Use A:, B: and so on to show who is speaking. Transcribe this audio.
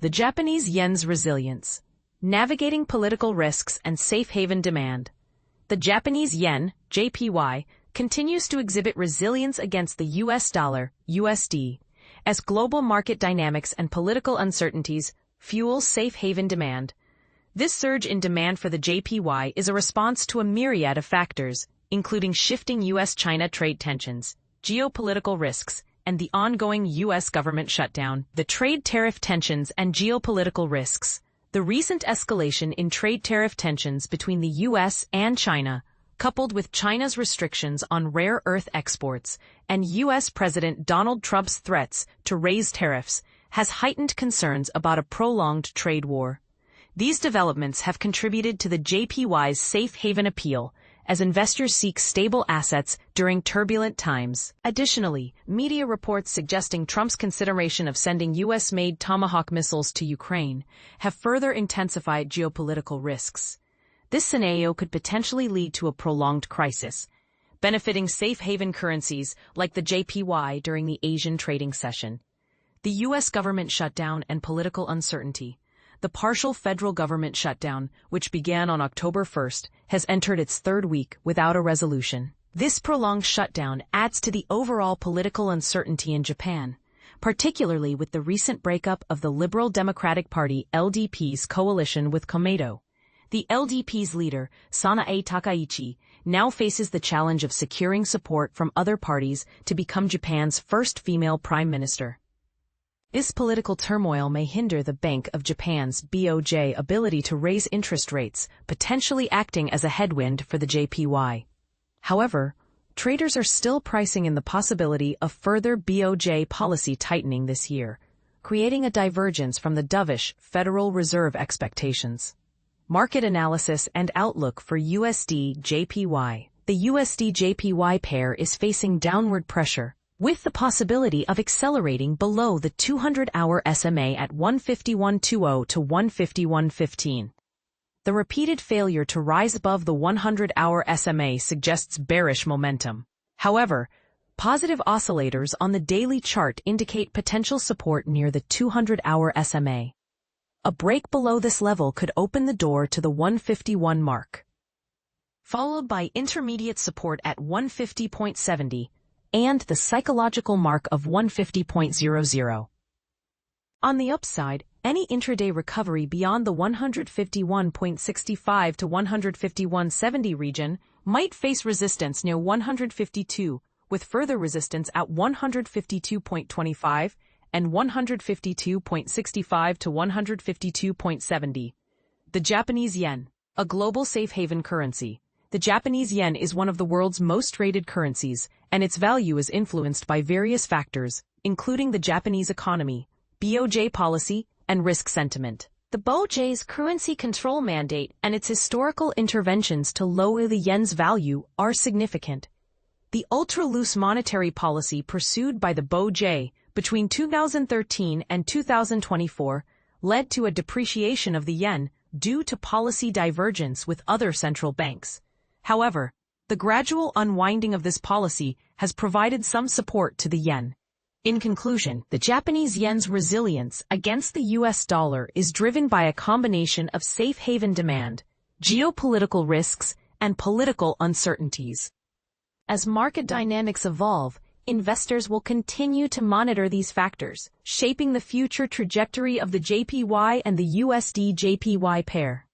A: The Japanese yen's resilience. Navigating political risks and safe haven demand. The Japanese yen, JPY, continues to exhibit resilience against the US dollar, USD, as global market dynamics and political uncertainties fuel safe haven demand. This surge in demand for the JPY is a response to a myriad of factors, including shifting US-China trade tensions, geopolitical risks, and the ongoing U.S. government shutdown, the trade tariff tensions and geopolitical risks. The recent escalation in trade tariff tensions between the U.S. and China, coupled with China's restrictions on rare earth exports and U.S. President Donald Trump's threats to raise tariffs, has heightened concerns about a prolonged trade war. These developments have contributed to the JPY's safe haven appeal, as investors seek stable assets during turbulent times. Additionally, media reports suggesting Trump's consideration of sending U.S.-made Tomahawk missiles to Ukraine have further intensified geopolitical risks. This scenario could potentially lead to a prolonged crisis, benefiting safe haven currencies like the JPY during the Asian trading session. The U.S. government shutdown and political uncertainty. The partial federal government shutdown, which began on October 1st, has entered its third week without a resolution. This prolonged shutdown adds to the overall political uncertainty in Japan, particularly with the recent breakup of the Liberal Democratic Party LDP's coalition with Komeito. The LDP's leader, Sanae Takaichi, now faces the challenge of securing support from other parties to become Japan's first female prime minister. This political turmoil may hinder the Bank of Japan's BOJ ability to raise interest rates, potentially acting as a headwind for the JPY. However, traders are still pricing in the possibility of further BOJ policy tightening this year, creating a divergence from the dovish Federal Reserve expectations. Market analysis and outlook for USD-JPY. The USD-JPY pair is facing downward pressure, with the possibility of accelerating below the 200-hour SMA at 151.20 to 151.15. The repeated failure to rise above the 100-hour SMA suggests bearish momentum. However, positive oscillators on the daily chart indicate potential support near the 200-hour SMA. A break below this level could open the door to the 151 mark, followed by intermediate support at 150.70, and the psychological mark of 150.00. On the upside, any intraday recovery beyond the 151.65 to 151.70 region might face resistance near 152, with further resistance at 152.25 and 152.65 to 152.70. The Japanese yen, a global safe haven currency. The Japanese yen is one of the world's most traded currencies, and its value is influenced by various factors, including the Japanese economy, BOJ policy, and risk sentiment. The BOJ's currency control mandate and its historical interventions to lower the yen's value are significant. The ultra-loose monetary policy pursued by the BOJ between 2013 and 2024 led to a depreciation of the yen due to policy divergence with other central banks. However, the gradual unwinding of this policy has provided some support to the yen. In conclusion, the Japanese yen's resilience against the US dollar is driven by a combination of safe haven demand, geopolitical risks, and political uncertainties. As market dynamics evolve, investors will continue to monitor these factors, shaping the future trajectory of the JPY and the USD-JPY pair.